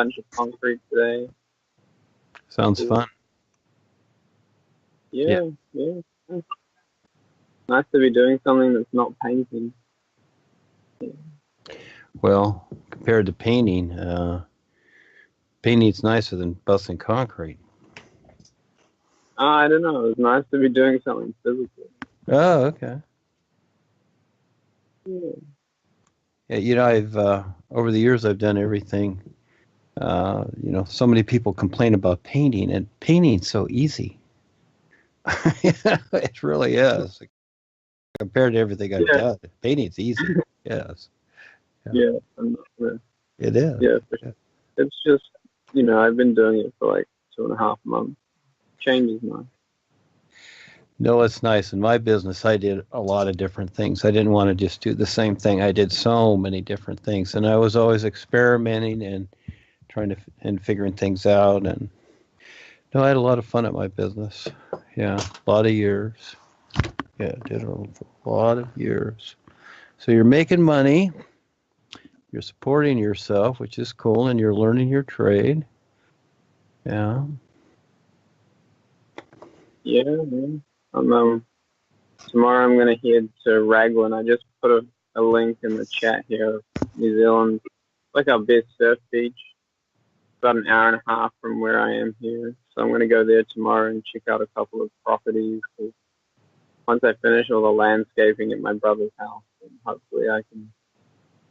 bunch of concrete today. Sounds fun. Yeah. Nice to be doing something that's not painting. Well, compared to painting, painting's nicer than busting concrete. I don't know. It's nice to be doing something physical. Oh, okay. Yeah. Yeah, I've over the years I've done everything. So many people complain about painting, and painting's so easy. It really is. Compared to everything I've done, painting's easy. Yes. Yeah. It is. Yeah. It's just, I've been doing it for like 2.5 months. Change is nice. No, it's nice. In my business, I did a lot of different things. I didn't want to just do the same thing. I did so many different things, and I was always experimenting and trying to and figuring things out. And no, I had a lot of fun at my business. Yeah, a lot of years. Yeah, did a lot of years. So you're making money. You're supporting yourself, which is cool, and you're learning your trade. Yeah. Yeah, man. Tomorrow I'm going to head to Raglan. I just put a link in the chat here of New Zealand, like our best surf beach. About an hour and a half from where I am here. So I'm going to go there tomorrow and check out a couple of properties. Once I finish all the landscaping at my brother's house, and hopefully I can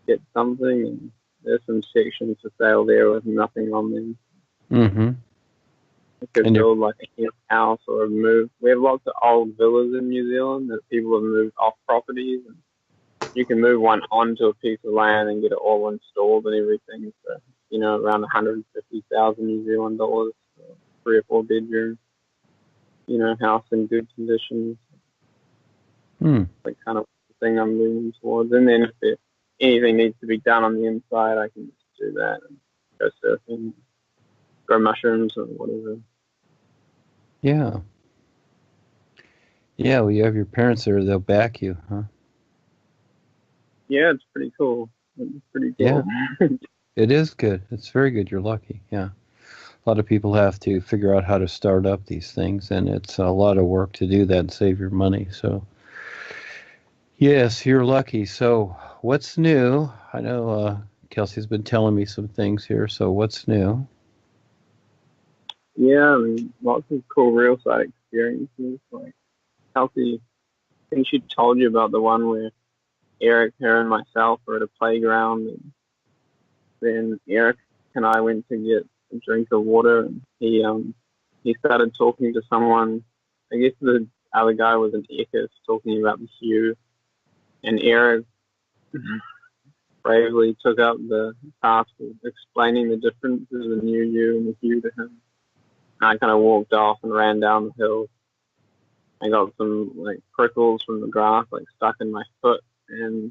get something. And there's some sections for sale there with nothing on them. Mm-hmm. I could build like a house or move. We have lots of old villas in New Zealand that people have moved off properties. And you can move one onto a piece of land and get it all installed and everything. So, around 150,000 New Zealand dollars, 3 or 4 bedrooms. House in good condition. Like kind of thing I'm leaning towards. And then if anything needs to be done on the inside, I can just do that and go surfing, grow mushrooms or whatever. Yeah. Yeah, well, you have your parents there, they'll back you, huh? Yeah, it's pretty cool. It's pretty cool. Yeah. It is good. It's very good. You're lucky. Yeah. A lot of people have to figure out how to start up these things, and it's a lot of work to do that and save your money. So, yes, you're lucky. So, what's new? I know Kelsey's been telling me some things here. So, what's new? Yeah, lots of cool real side experiences. Like Kelsey, I think she told you about the one where Eric, her, and myself were at a playground, and then Eric and I went to get a drink of water, and he started talking to someone. I guess the other guy was an eckankar talking about the hue, and Eric bravely took up the task of explaining the differences of the new hue and the hue to him. And I kind of walked off and ran down the hill. I got some like prickles from the grass like stuck in my foot, and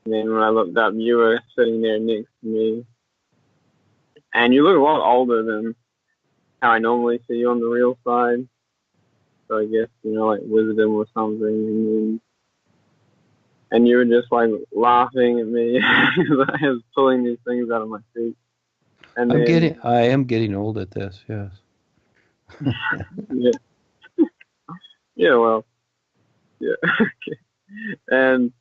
then when I looked up, you were sitting there next to me, and you look a lot older than how I normally see you on the real side. So I guess like wisdom or something, and you were just like laughing at me because I was pulling these things out of my feet. And I am getting old at this. Yes. Yeah. Yeah. Well. Yeah. And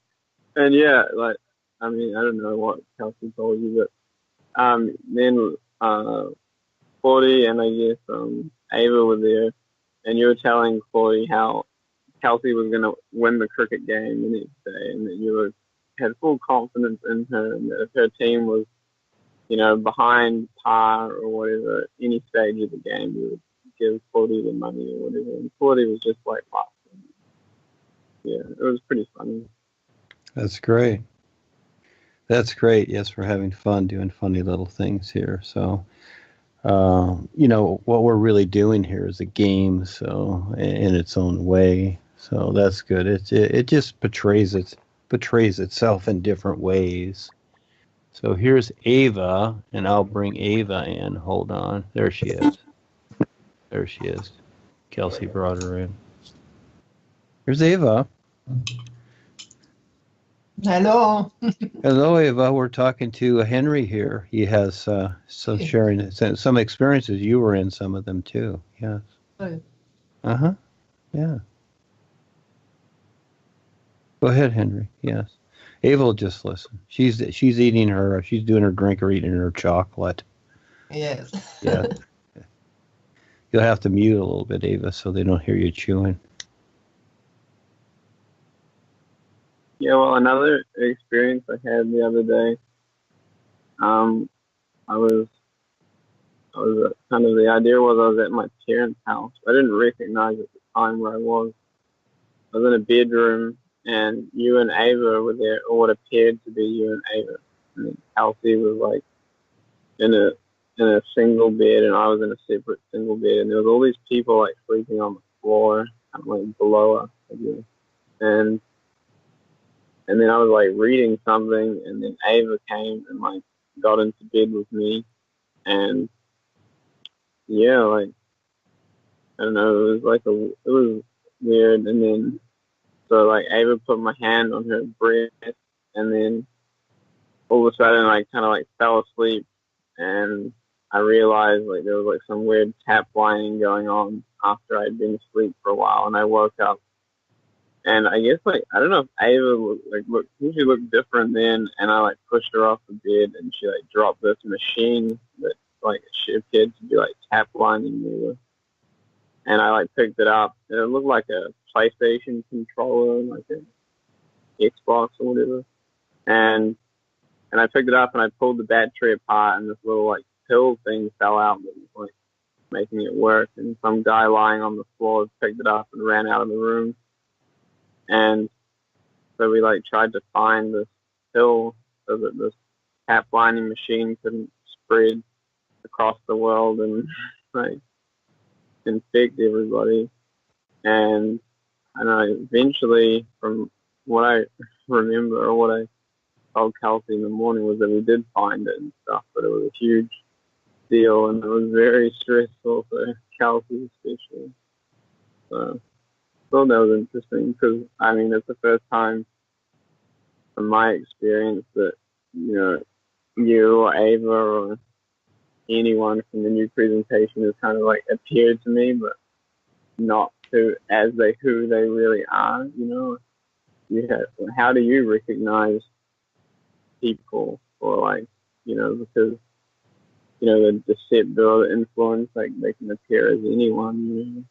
yeah, like I don't know what Kelsey told you, but then Claudie and I guess Ava were there, and you were telling Claudie how Kelsey was going to win the cricket game the next day, and that you had full confidence in her, and that if her team was, behind par or whatever, any stage of the game, you would give Claudie the money or whatever. And Claudie was just like laughing. Yeah, it was pretty funny. That's great. That's great. Yes, we're having fun doing funny little things here. So, what we're really doing here is a game, so in its own way. So that's good. It just portrays itself in different ways. So here's Ava, and I'll bring Ava in. Hold on. There she is. There she is. Kelsey brought her in. Here's Ava. Hello. Hello, Ava. We're talking to Henry here. He has some sharing some experiences. You were in some of them too. Yes. Uh-huh. Yeah. Go ahead, Henry. Yes. Ava will just listen. She's eating her. She's doing her drink or eating her chocolate. Yes. Yeah. You'll have to mute a little bit, Ava, so they don't hear you chewing. Yeah, well, another experience I had the other day, I was kind of, the idea was I was at my parents' house. I didn't recognize at the time where I was. I was in a bedroom, and you and Ava were there, or what appeared to be you and Ava. And Kelsey was like in a single bed, and I was in a separate single bed, and there was all these people like sleeping on the floor, kind of like below us, I guess. And then I was like reading something, and then Ava came and like got into bed with me, and yeah, like I don't know, it was weird, and then so like Ava put my hand on her breast, and then all of a sudden I kind of like fell asleep, and I realized like there was like some weird tap whining going on after I'd been asleep for a while, and I woke up. And I guess like I don't know if Ava she looked different then, and I like pushed her off the bed, and she like dropped this machine that like she appeared to be like tap lining me with, and I like picked it up, and it looked like a PlayStation controller, like an Xbox or whatever, and I picked it up and I pulled the battery apart, and this little like pill thing fell out that was like making it work, and some guy lying on the floor picked it up and ran out of the room, and so we like tried to find this pill so that this tap lining machine couldn't spread across the world and like infect everybody. And I eventually, from what I remember or what I told Kelsey in the morning, was that we did find it and stuff, but it was a huge deal, and it was very stressful for Kelsey especially. So I thought that was interesting because I mean it's the first time from my experience that you or Ava or anyone from the new presentation has kind of like appeared to me, but not who they really are. How do you recognize people, or like because the deceptive or the influence, like they can appear as anyone.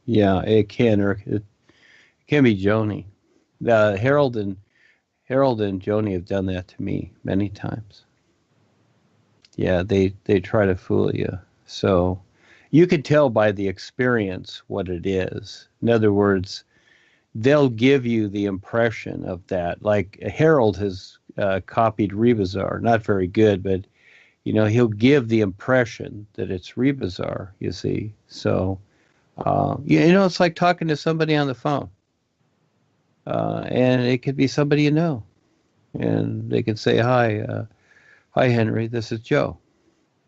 Yeah, it can, or it can be Joni. Harold and Joni have done that to me many times. Yeah, they try to fool you. So you can tell by the experience what it is. In other words, they'll give you the impression of that. Like Harold has copied Rebazar, not very good, but he'll give the impression that it's Rebazar. You see, so it's like talking to somebody on the phone, and it could be somebody and they can say hi Henry, this is Joe,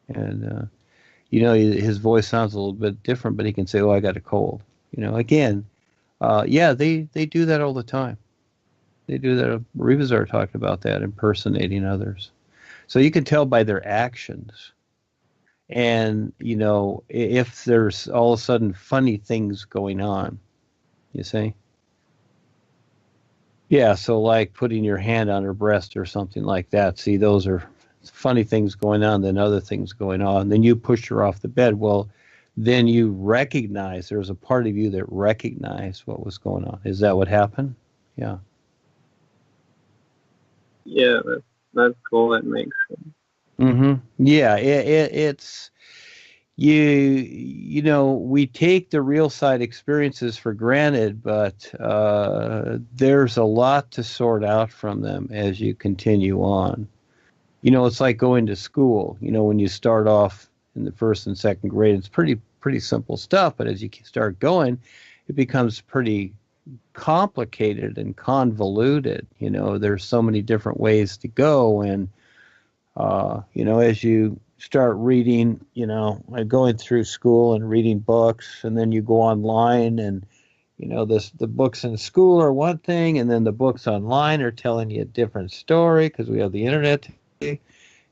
and his voice sounds a little bit different, but he can say, oh, I got a cold. Again, yeah, they do that all the time. They do that. Rebazar talked about that, impersonating others. So you can tell by their actions. And, if there's all of a sudden funny things going on, you see? Yeah, so like putting your hand on her breast or something like that. See, those are funny things going on, then other things going on. Then you push her off the bed. Well, then you recognize, there's a part of you that recognized what was going on. Is that what happened? Yeah. Yeah, that's cool. That makes sense. Mm-hmm. Yeah, it's we take the real side experiences for granted, but there's a lot to sort out from them as you continue on. It's like going to school. When you start off in the first and second grade, it's pretty simple stuff, but as you start going, it becomes pretty complicated and convoluted. There's so many different ways to go, and as you start reading, going through school and reading books, and then you go online and the books in school are one thing, and then the books online are telling you a different story because we have the internet today.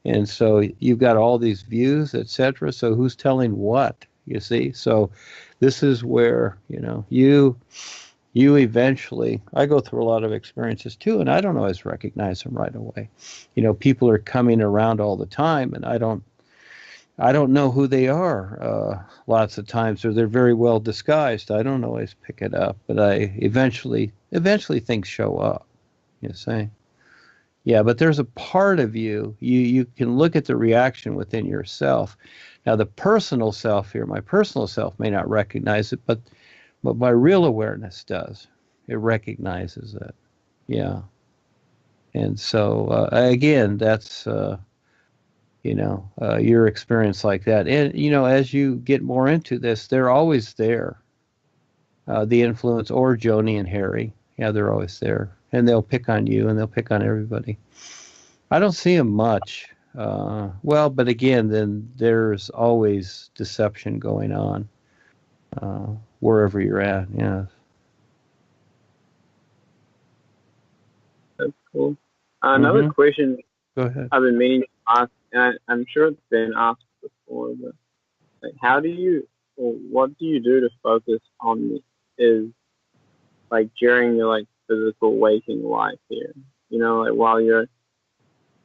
And so you've got all these views, etc. So who's telling what? You see? So this is where, you eventually, I go through a lot of experiences too, and I don't always recognize them right away. People are coming around all the time, and I don't know who they are. Lots of times, or they're very well disguised. I don't always pick it up, but I eventually things show up. You see? Yeah, but there's a part of you can look at the reaction within yourself. Now, the personal self here, my personal self may not recognize it, but my real awareness does. It recognizes it. Yeah. And so, again, that's, your experience like that. And, as you get more into this, they're always there. The influence, or Joni and Harry. Yeah, they're always there. And they'll pick on you, and they'll pick on everybody. I don't see them much. But again, then there's always deception going on. Wherever you're at, yeah. That's cool. Another question. Go ahead. I've been meaning to ask, and I'm sure it's been asked before, but what do you do to focus on during your physical waking life here? While you're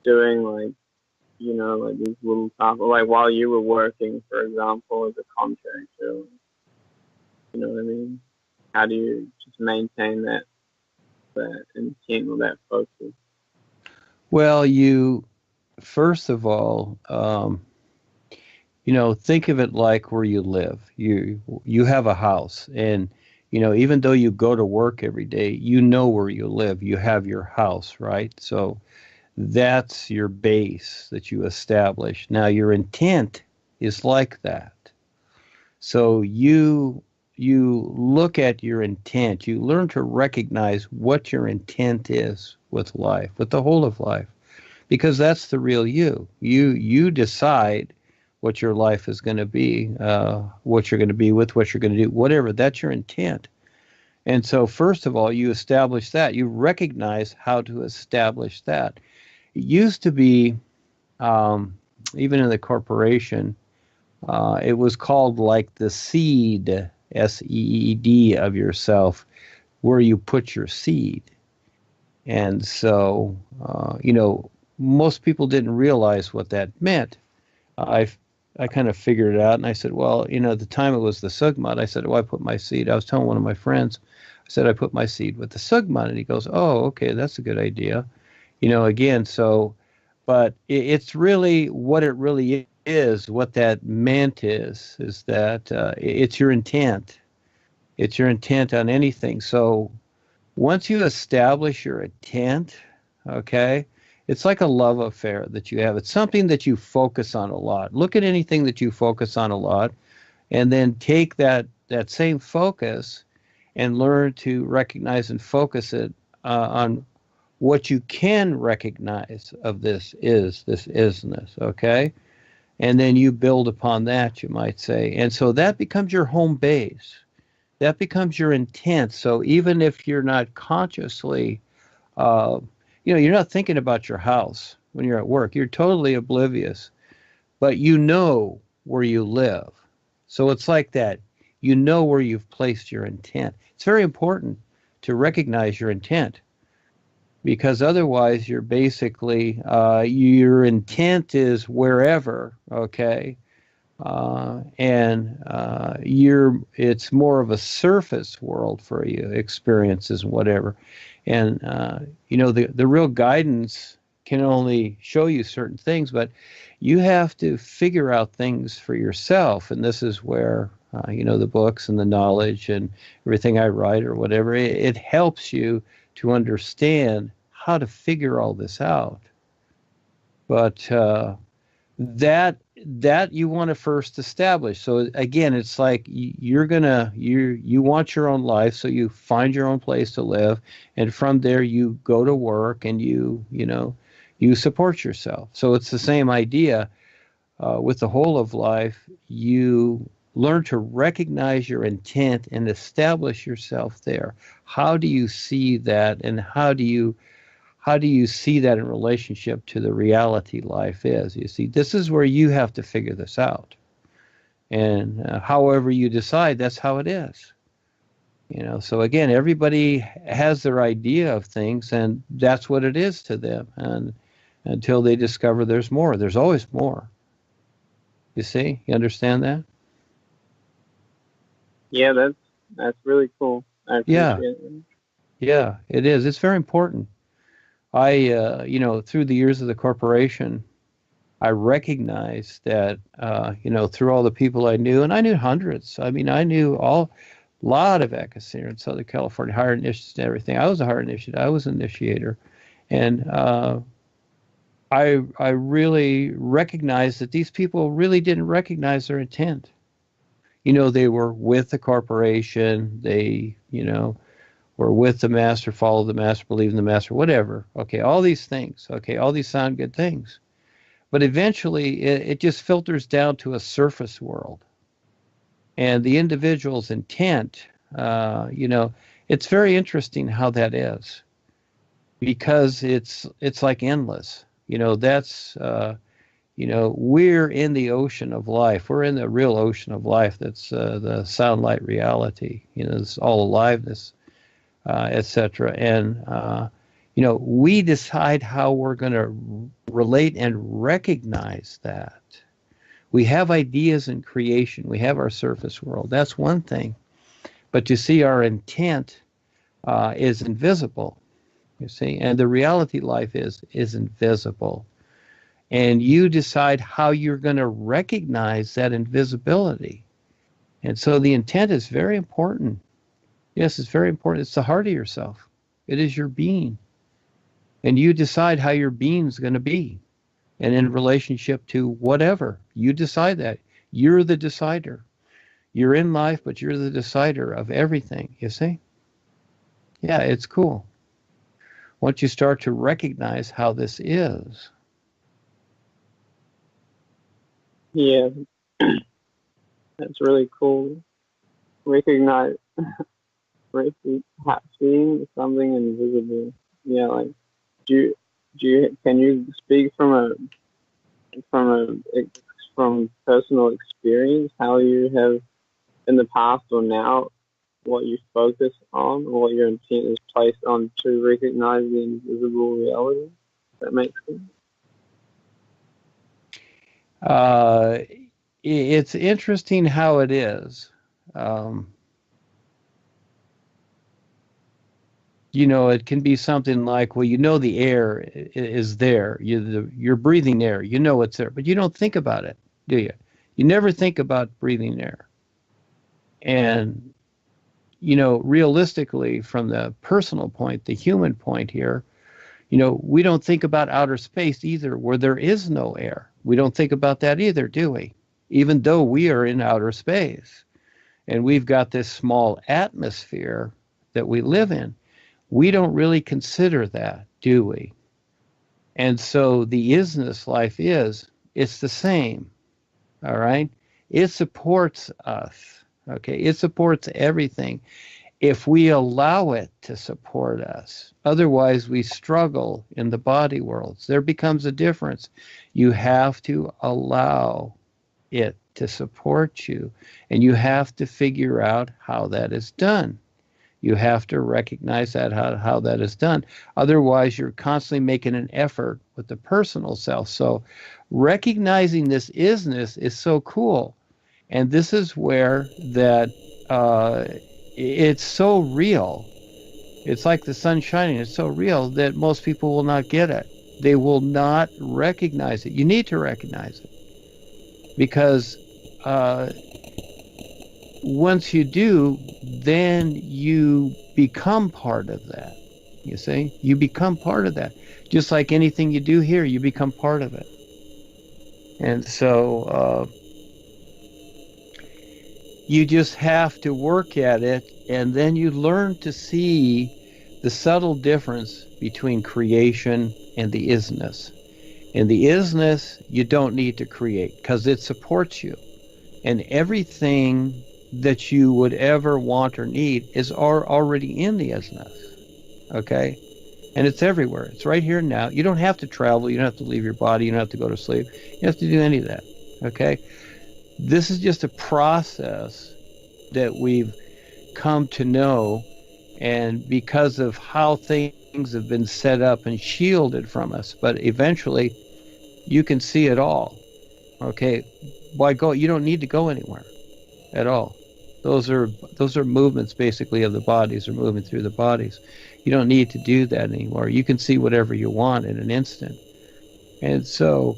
doing these little stuff, or while you were working, for example, as a contractor. You know what I mean? How do you just maintain that intent or that focus? Well, you first of all, think of it like where you live. You have a house, and even though you go to work every day, where you live. You have your house, right? So that's your base that you establish. Now, your intent is like that. So you look at your intent. You learn to recognize what your intent is with life, with the whole of life, because that's the real you. You decide what your life is going to be, what you're going to be with, what you're going to do, whatever. That's your intent. And so, first of all, you establish that. You recognize how to establish that. It used to be, even in the corporation, it was called like the seed, SEED, of yourself, where you put your seed. And so, most people didn't realize what that meant. I kind of figured it out, and I said, well, at the time it was the Sugmut. I said, I put my seed. I was telling one of my friends, I said, I put my seed with the Sugmut. And he goes, oh, okay, that's a good idea. Again, so, but it's really what it really is, what that meant is that it's your intent. It's your intent on anything. So once you establish your intent, okay, it's like a love affair that you have. It's something that you focus on a lot. Look at anything that you focus on a lot, and then take that same focus and learn to recognize and focus it on what you can recognize of this isness, okay? And then you build upon that, you might say. And so that becomes your home base. That becomes your intent. So even if you're not consciously, you're not thinking about your house when you're at work. You're totally oblivious. But you know where you live. So it's like that. You know where you've placed your intent. It's very important to recognize your intent, because otherwise you're basically, your intent is wherever, okay? It's more of a surface world for you, experiences and whatever. And, the real guidance can only show you certain things, but you have to figure out things for yourself. And this is where, the books and the knowledge and everything I write or whatever, it helps you to understand how to figure all this out. But that you want to first establish. So again, it's like you want your own life, so you find your own place to live, and from there you go to work and you support yourself. So it's the same idea with the whole of life. You Learn to recognize your intent and establish yourself there. How do you see that, and how do you see that in relationship to the reality life is? You see, this is where you have to figure this out. And however you decide, that's how it is. So again, everybody has their idea of things, and that's what it is to them. And until they discover there's more, there's always more. You see? You understand that? Yeah, that's really cool. I appreciate it. Yeah, it is. It's very important. Through the years of the corporation, I recognized that, through all the people I knew, and I knew hundreds. I mean, I knew a lot of eckankars here in Southern California, higher initiates and everything. I was a higher initiate. I was an initiator. And I really recognized that these people really didn't recognize their intent. They were with the corporation. They, were with the master, follow the master, believe in the master, whatever. Okay, all these things. Okay, all these sound good things. But eventually, it just filters down to a surface world. And the individual's intent, it's very interesting how that is. Because it's like endless. That's, we're in the ocean of life. We're in the real ocean of life. That's the sound, light, reality. It's all aliveness, etc. And, we decide how we're going to relate and recognize that. We have ideas in creation. We have our surface world. That's one thing. But you see, our intent is invisible. You see, and the reality life is invisible. And you decide how you're going to recognize that invisibility. And so the intent is very important. Yes, it's very important. It's the heart of yourself. It is your being. And you decide how your being is going to be. And in relationship to whatever, you decide that. You're the decider. You're in life, but you're the decider of everything, you see? Yeah, it's cool. Once you start to recognize how this is. Yeah, that's really cool. Recognize, seeing something invisible. Yeah, like, can you speak from personal experience how you have in the past or now what you focus on or what your intent is placed on to recognize the invisible reality? That makes sense. It's interesting how it is. It can be something like, well, the air is there. You're breathing air. It's there, but you don't think about it, do you? You never think about breathing air. And, realistically, from the personal point, the human point here, we don't think about outer space either, where there is no air. We don't think about that either, do we? Even though we are in outer space and we've got this small atmosphere that we live in, we don't really consider that, do we? And so the isness life it's the same, all right? It supports us, okay? It supports everything if we allow it to support us. Otherwise, we struggle in the body worlds. There becomes a difference. You have to allow it to support you, and you have to figure out how that is done. You have to recognize that how that is done. Otherwise, you're constantly making an effort with the personal self. So recognizing this isness is so cool. And this is where that it's so real. It's like the sun shining. It's so real that most people will not get it. They will not recognize it. You need to recognize it. Because once you do, then you become part of that. You see? You become part of that. Just like anything you do here, you become part of it. And so you just have to work at it, and then you learn to see the subtle difference between creation and the isness. In the isness, you don't need to create because it supports you. And everything that you would ever want or need is already in the isness. Okay? And it's everywhere. It's right here now. You don't have to travel. You don't have to leave your body. You don't have to go to sleep. You don't have to do any of that. Okay? This is just a process that we've come to know. And because of how things have been set up and shielded from us, but eventually you can see it all. Okay? Why go? You don't need to go anywhere at all. Those are movements basically of the bodies, or moving through the bodies. You don't need to do that anymore. You can see whatever you want in an instant. And so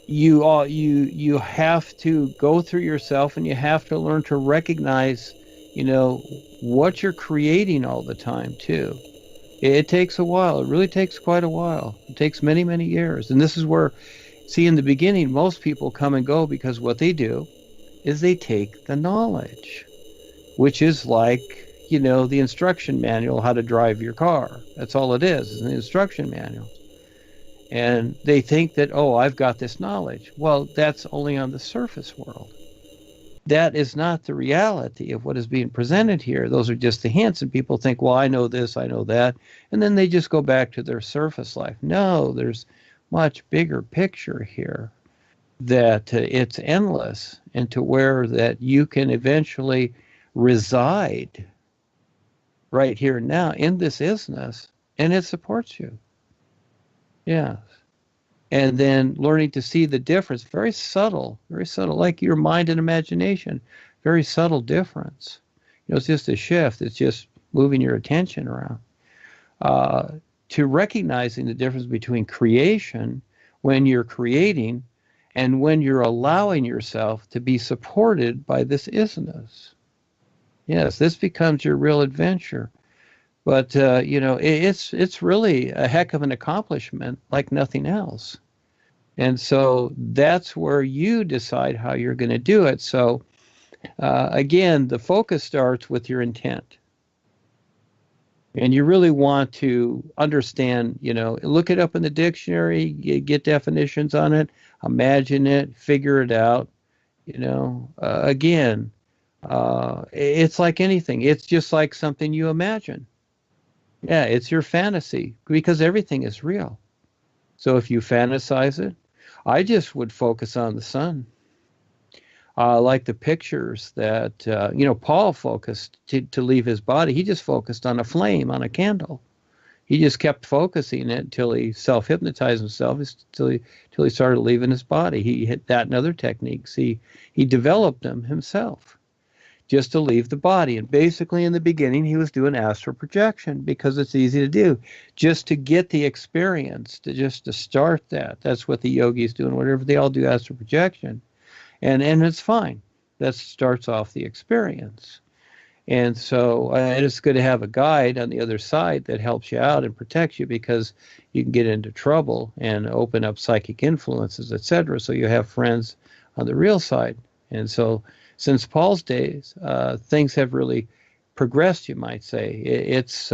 you have to go through yourself, and you have to learn to recognize, what you're creating all the time too. It takes a while. It really takes quite a while. It takes many, many years. And this is where, see, in the beginning, most people come and go because what they do is they take the knowledge, which is like, the instruction manual, how to drive your car. That's all it is an instruction manual. And they think that, oh, I've got this knowledge. Well, that's only on the surface world. That is not the reality of what is being presented here. Those are just the hints, and people think, well, I know this, I know that, and then they just go back to their surface life. No, there's much bigger picture here, that it's endless, and to where that you can eventually reside right here and now in this isness, and it supports you. Yeah. And then learning to see the difference, very subtle, like your mind and imagination, very subtle difference. It's just a shift. It's just moving your attention around. To recognizing the difference between creation, when you're creating, and when you're allowing yourself to be supported by this isness. Yes, this becomes your real adventure. But, it's really a heck of an accomplishment like nothing else. And so that's where you decide how you're going to do it. So, again, the focus starts with your intent. And you really want to understand, look it up in the dictionary, get definitions on it, imagine it, figure it out. Again, it's like anything. It's just like something you imagine. Yeah, it's your fantasy, because everything is real. So if you fantasize it, I just would focus on the sun. Like the pictures that, Paul focused to leave his body. He just focused on a flame, on a candle. He just kept focusing it until he self-hypnotized himself, till he started leaving his body. He hit that and other techniques. He developed them himself, just to leave the body. And basically in the beginning, he was doing astral projection because it's easy to do, just to get the experience, to start that. That's what the yogis do, and whatever, they all do astral projection. And it's fine. That starts off the experience. And so it's good to have a guide on the other side that helps you out and protects you, because you can get into trouble and open up psychic influences, etc. So you have friends on the real side. And so since Paul's days, things have really progressed, you might say. It's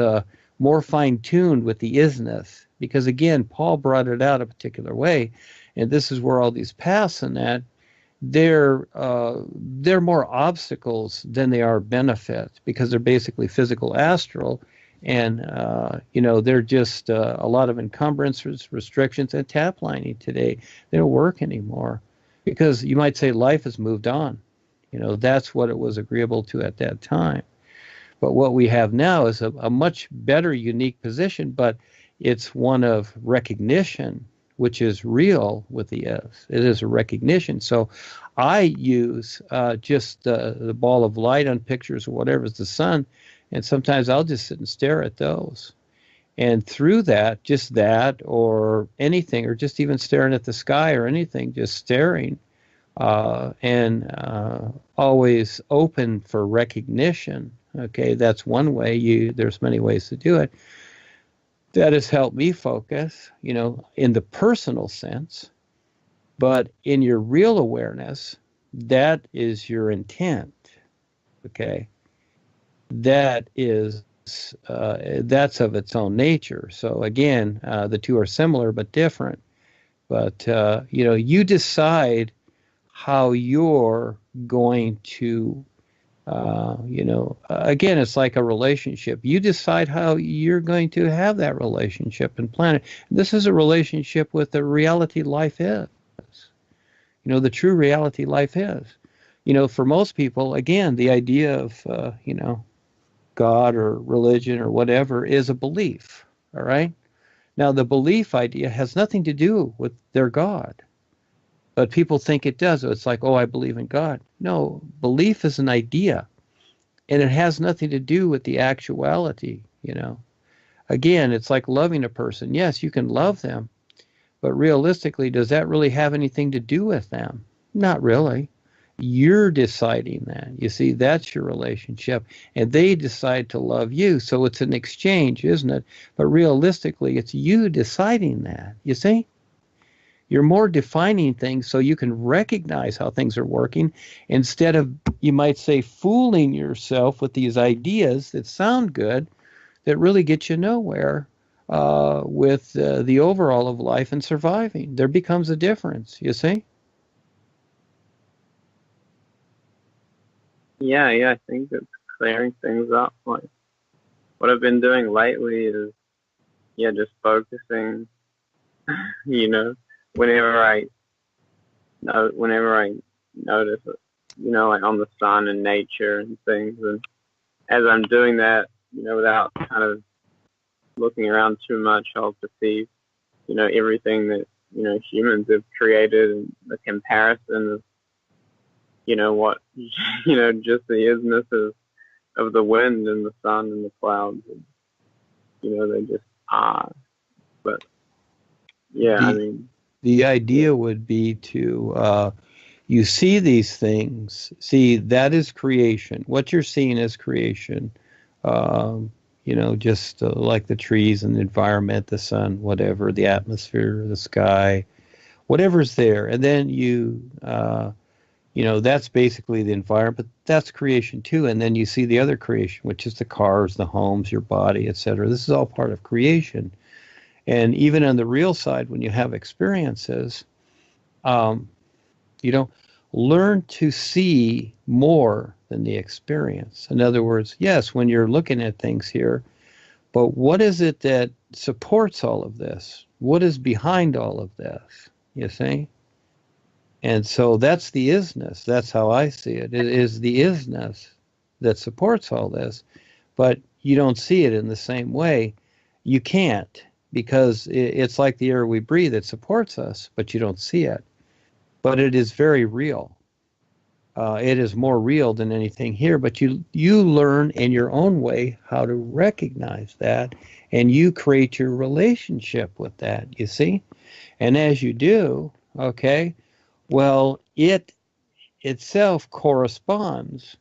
more fine-tuned with the isness, because, again, Paul brought it out a particular way, and this is where all these paths and that, they're more obstacles than they are benefits, because they're basically physical astral, and they're just a lot of encumbrances, restrictions, and taplining today. They don't work anymore, because you might say life has moved on. That's what it was agreeable to at that time. But what we have now is a much better, unique position, but it's one of recognition, which is real with the S. It is a recognition. So I use just the ball of light on pictures or whatever is the sun, and sometimes I'll just sit and stare at those. And through that, just that or anything, or just even staring at the sky or anything, just staring, and always open for recognition. Okay, that's one way. There's many ways to do it. That has helped me focus, in the personal sense. But in your real awareness, that is your intent. Okay, that is that's of its own nature. So again, the two are similar but different. But you decide how you're going to, again, it's like a relationship. You decide how you're going to have that relationship and plan it. This is a relationship with the reality life is. The true reality life is. For most people, again, the idea of, God or religion or whatever is a belief. All right. Now, the belief idea has nothing to do with their God, but people think it does. It's like, oh, I believe in God. No, belief is an idea, and it has nothing to do with the actuality. Again, it's like loving a person. Yes, you can love them, but realistically, does that really have anything to do with them? Not really. You're deciding that. You see, that's your relationship. And they decide to love you. So it's an exchange, isn't it? But realistically, it's you deciding that. You see? You're more defining things so you can recognize how things are working instead of, you might say, fooling yourself with these ideas that sound good that really get you nowhere with the overall of life and surviving. There becomes a difference, you see? Yeah, I think it's clearing things up. Like what I've been doing lately is, just focusing. You know, whenever I whenever I notice it, like on the sun and nature and things, and as I'm doing that, without kind of looking around too much, I'll perceive, everything that humans have created and the comparison of, what, just the isness of the wind and the sun and the clouds, and they just are. But yeah, I The mean, the yeah, idea would be to you see these things. See, that is creation. What you're seeing is creation. Just like the trees and the environment, the sun, whatever, the atmosphere, the sky, whatever's there. And then that's basically the environment, but that's creation too. And then you see the other creation, which is the cars, the homes, your body, etc. This is all part of creation. And even on the real side, when you have experiences, um, you know, learn to see more than the experience. In other words, yes, when you're looking at things here, but what is it that supports all of this? What is behind all of this? You see? And so that's the isness. That's how I see it. It is the isness that supports all this, but you don't see it in the same way. You can't because it's like the air we breathe. It supports us, but you don't see it. But it is very real. It is more real than anything here, but you learn in your own way how to recognize that, and you create your relationship with that, you see? And as you do, okay, well, it itself corresponds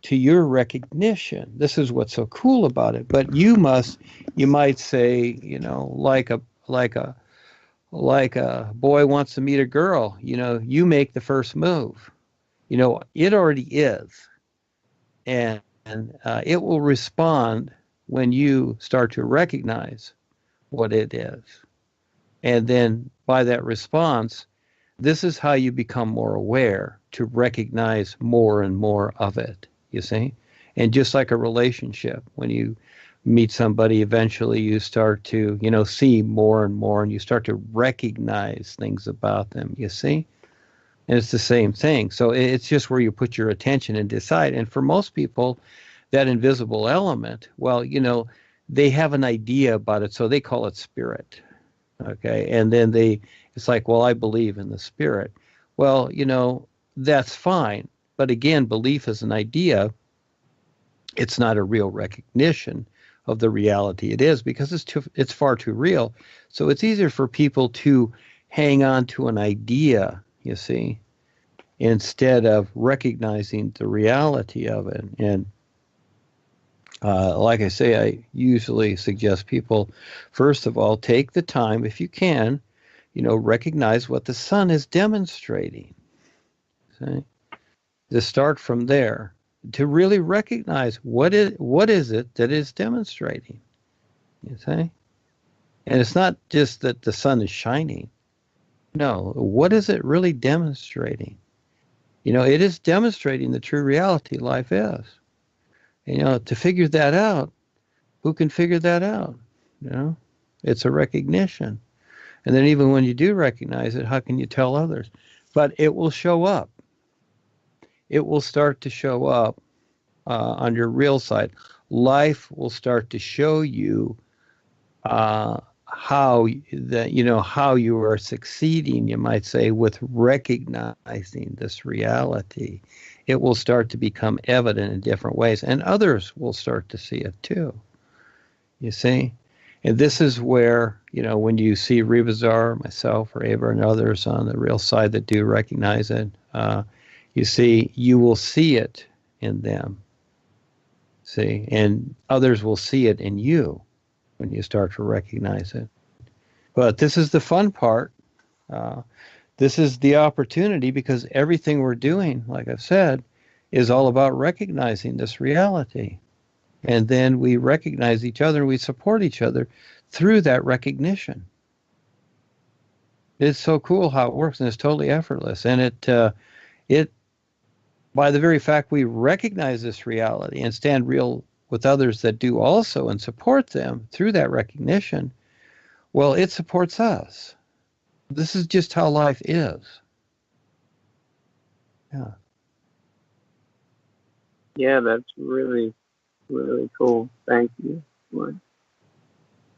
to your recognition. This is what's so cool about it. But you might say, like a boy wants to meet a girl, you make the first move. It already is, and it will respond when you start to recognize what it is. And then by that response, this is how you become more aware to recognize more and more of it, you see? And just like a relationship, when you meet somebody, eventually you start to, see more and more, and you start to recognize things about them, you see? And it's the same thing. So it's just where you put your attention and decide. And for most people, that invisible element, well, they have an idea about it, so they call it spirit. Okay. And then it's like, well, I believe in the spirit. Well, that's fine. But again, belief is an idea. It's not a real recognition of the reality it is because it's far too real. So it's easier for people to hang on to an idea, you see, instead of recognizing the reality of it. And like I say, I usually suggest people, first of all, take the time, if you can, recognize what the sun is demonstrating. See? To start from there, to really recognize what is it that is demonstrating. You see? And it's not just that the sun is shining. No, what is it really demonstrating? It is demonstrating the true reality life is. To figure that out, who can figure that out? You know, it's a recognition. And then even when you do recognize it, how can you tell others? But it will show up. It will start to show up on your real side. Life will start to show you how how you are succeeding, you might say, with recognizing this reality. It will start to become evident in different ways, and others will start to see it too. You see? And this is where, when you see Rebazar, myself, or Ava, and others on the real side that do recognize it, you will see it in them. See? And others will see it in you when you start to recognize it. But this is the fun part. This is the opportunity, because everything we're doing, like I've said, is all about recognizing this reality. And then we recognize each other and we support each other through that recognition. It's so cool how it works, and it's totally effortless. And it by the very fact we recognize this reality and stand real with others that do also and support them through that recognition, well, it supports us. This is just how life is. Yeah. Yeah, that's really, really cool. Thank you.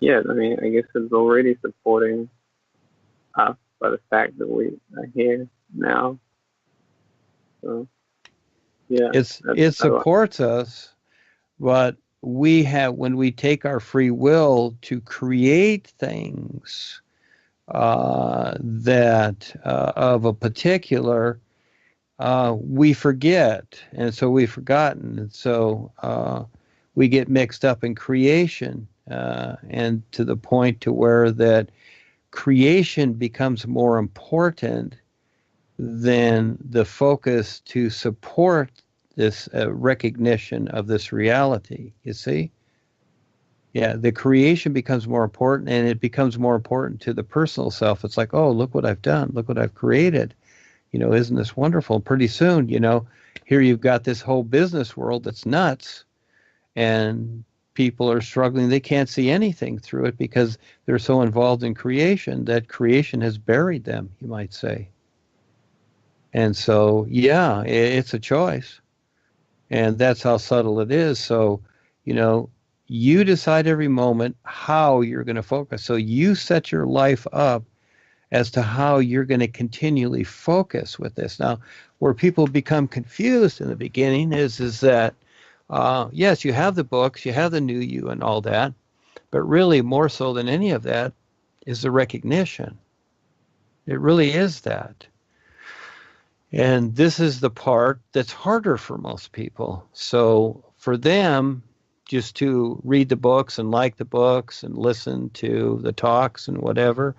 Yeah, I mean, I guess it's already supporting us by the fact that we are here now. So, yeah. It supports us, but when we take our free will to create things that of a particular, we forget, and so we've forgotten, and so we get mixed up in creation, and to the point to where that creation becomes more important than the focus to support this recognition of this reality. You see? Yeah, the creation becomes more important, and it becomes more important to the personal self. It's like, oh, look what I've done. Look what I've created. Isn't this wonderful? Pretty soon, here you've got this whole business world that's nuts, and people are struggling. They can't see anything through it because they're so involved in creation that creation has buried them, you might say. And so, yeah, it's a choice. And that's how subtle it is. So, you decide every moment how you're going to focus. So you set your life up as to how you're going to continually focus with this. Now, where people become confused in the beginning is that, yes, you have the books, you have the new you and all that, but really more so than any of that is the recognition. It really is that. And this is the part that's harder for most people. So for them, just to read the books and like the books and listen to the talks and whatever,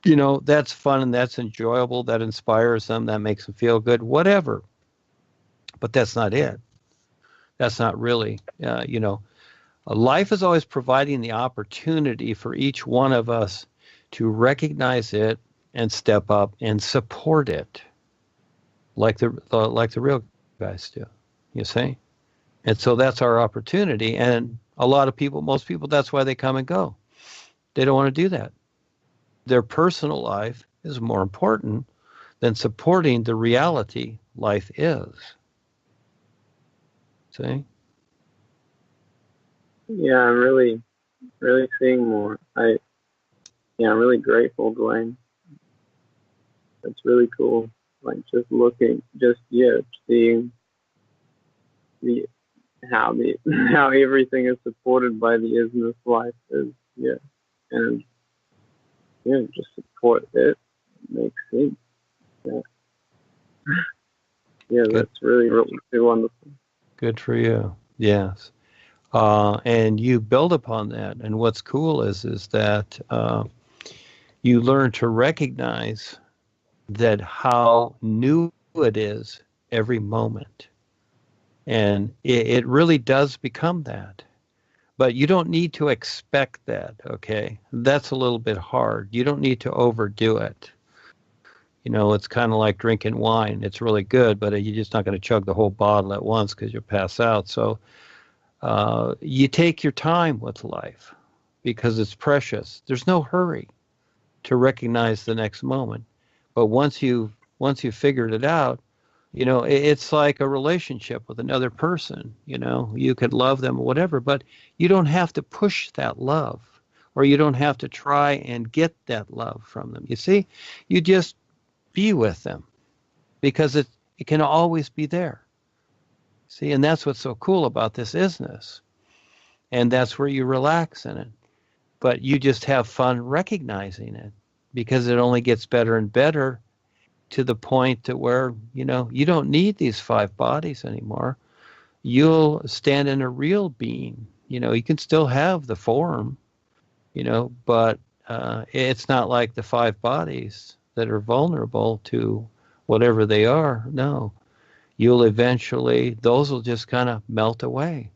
that's fun and that's enjoyable. That inspires them. That makes them feel good, whatever. But that's not it. That's not really, life is always providing the opportunity for each one of us to recognize it and step up and support it. Like the real guys do, you see? And so that's our opportunity. And most people, that's why they come and go. They don't want to do that. Their personal life is more important than supporting the reality life is. See? Yeah, I'm really, really seeing more. I'm really grateful, Duane. That's really cool. Like seeing how everything is supported by the isness life is, and just support it. Makes sense. Yeah, yeah, that's really, really, really wonderful. Good for you. Yes. And you build upon that. And what's cool is that you learn to recognize that how new it is every moment. And it really does become that. But you don't need to expect that, okay? That's a little bit hard. You don't need to overdo it. It's kind of like drinking wine. It's really good, but you're just not going to chug the whole bottle at once because you'll pass out. So you take your time with life because it's precious. There's no hurry to recognize the next moment. But once you figured it out, it's like a relationship with another person. You could love them or whatever, but you don't have to push that love, or you don't have to try and get that love from them. You see, you just be with them because it can always be there. See, and that's what's so cool about this isness. And that's where you relax in it. But you just have fun recognizing it because it only gets better and better to the point to where, you don't need these five bodies anymore. You'll stand in a real being. You can still have the form, but it's not like the five bodies that are vulnerable to whatever they are. No, you'll eventually, those will just kind of melt away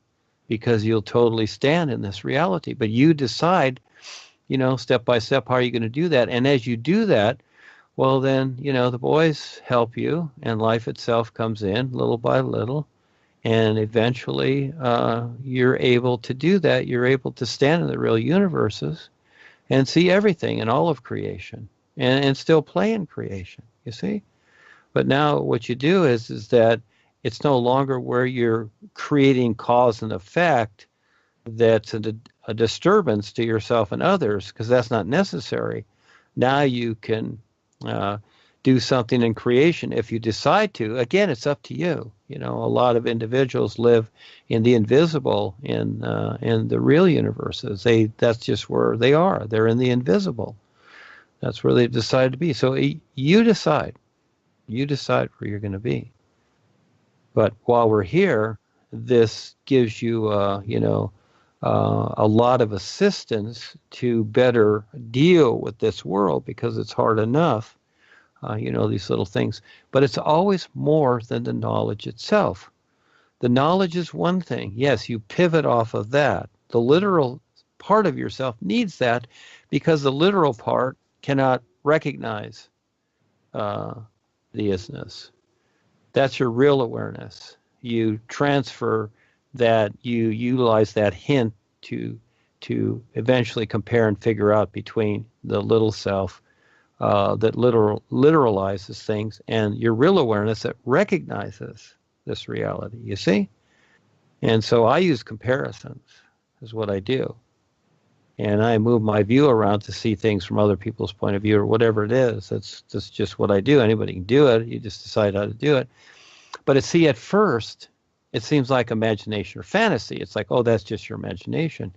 because you'll totally stand in this reality. But you decide, step by step, how are you going to do that? And as you do that, well, then, the boys help you and life itself comes in little by little. And eventually you're able to do that. You're able to stand in the real universes and see everything in all of creation and still play in creation, you see? But now what you do is that it's no longer where you're creating cause and effect that's a disturbance to yourself and others, because that's not necessary. Now you can do something in creation if you decide to. Again, it's up to you. A lot of individuals live in the invisible in the real universes. That's just where they are. They're in the invisible. That's where they've decided to be. So you decide. You decide where you're going to be. But while we're here, this gives you, a lot of assistance to better deal with this world because it's hard enough, these little things. But it's always more than the knowledge itself. The knowledge is one thing. Yes, you pivot off of that. The literal part of yourself needs that because the literal part cannot recognize the isness. That's your real awareness. You transfer that, you utilize that hint to eventually compare and figure out between the little self that literalizes things and your real awareness that recognizes this reality, you see? And so I use comparisons is what I do. And I move my view around to see things from other people's point of view or whatever it is. That's just what I do. Anybody can do it. You just decide how to do it. But at first, it seems like imagination or fantasy. It's like, oh, that's just your imagination.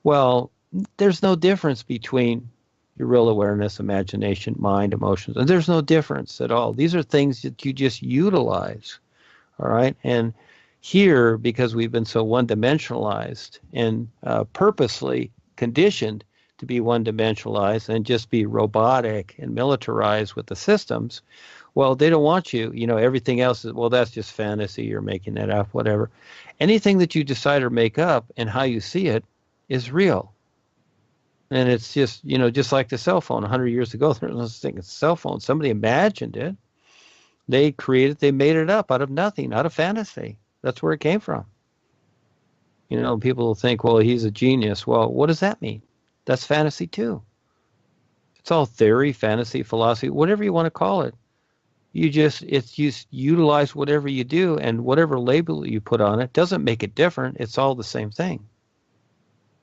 Well, there's no difference between your real awareness, imagination, mind, emotions. And there's no difference at all. These are things that you just utilize. All right. And here, because we've been so one-dimensionalized and purposely conditioned to be one-dimensionalized and just be robotic and militarized with the systems, well, they don't want you, everything else is, well, that's just fantasy, you're making that up, whatever. Anything that you decide or make up and how you see it is real. And it's just, just like the cell phone 100 years ago, there was no such thing as a cell phone. Somebody imagined it. They made it up out of nothing, out of fantasy. That's where it came from. People think, well, he's a genius. Well, what does that mean? That's fantasy too. It's all theory, fantasy, philosophy, whatever you want to call it. You just utilize whatever you do, and whatever label you put on it doesn't make it different. It's all the same thing.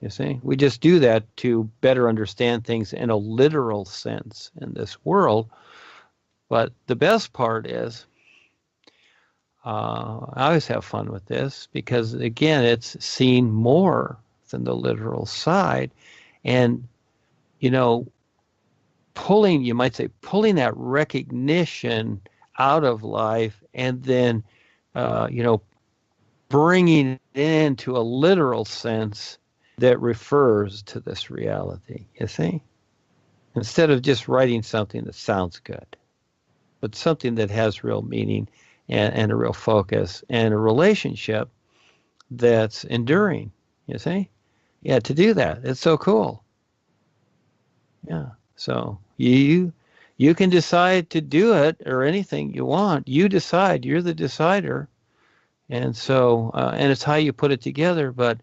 You see, we just do that to better understand things in a literal sense in this world. But the best part is, I always have fun with this because, again, it's seen more than the literal side. And, pulling that recognition out of life and then, bringing it into a literal sense that refers to this reality, you see? Instead of just writing something that sounds good, but something that has real meaning and a real focus and a relationship that's enduring, you see? Yeah, to do that, it's so cool. Yeah, so you You can decide to do it or anything you want. You decide. You're the decider. And so, and it's how you put it together. But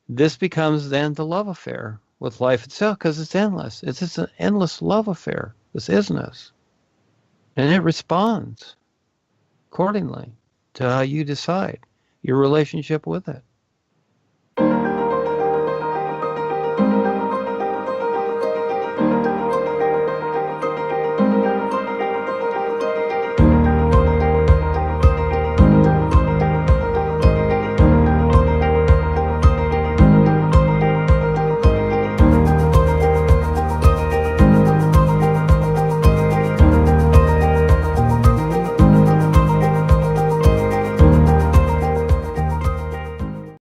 this becomes then the love affair with life itself because it's endless. It's just an endless love affair, this isness. And it responds accordingly to how you decide your relationship with it.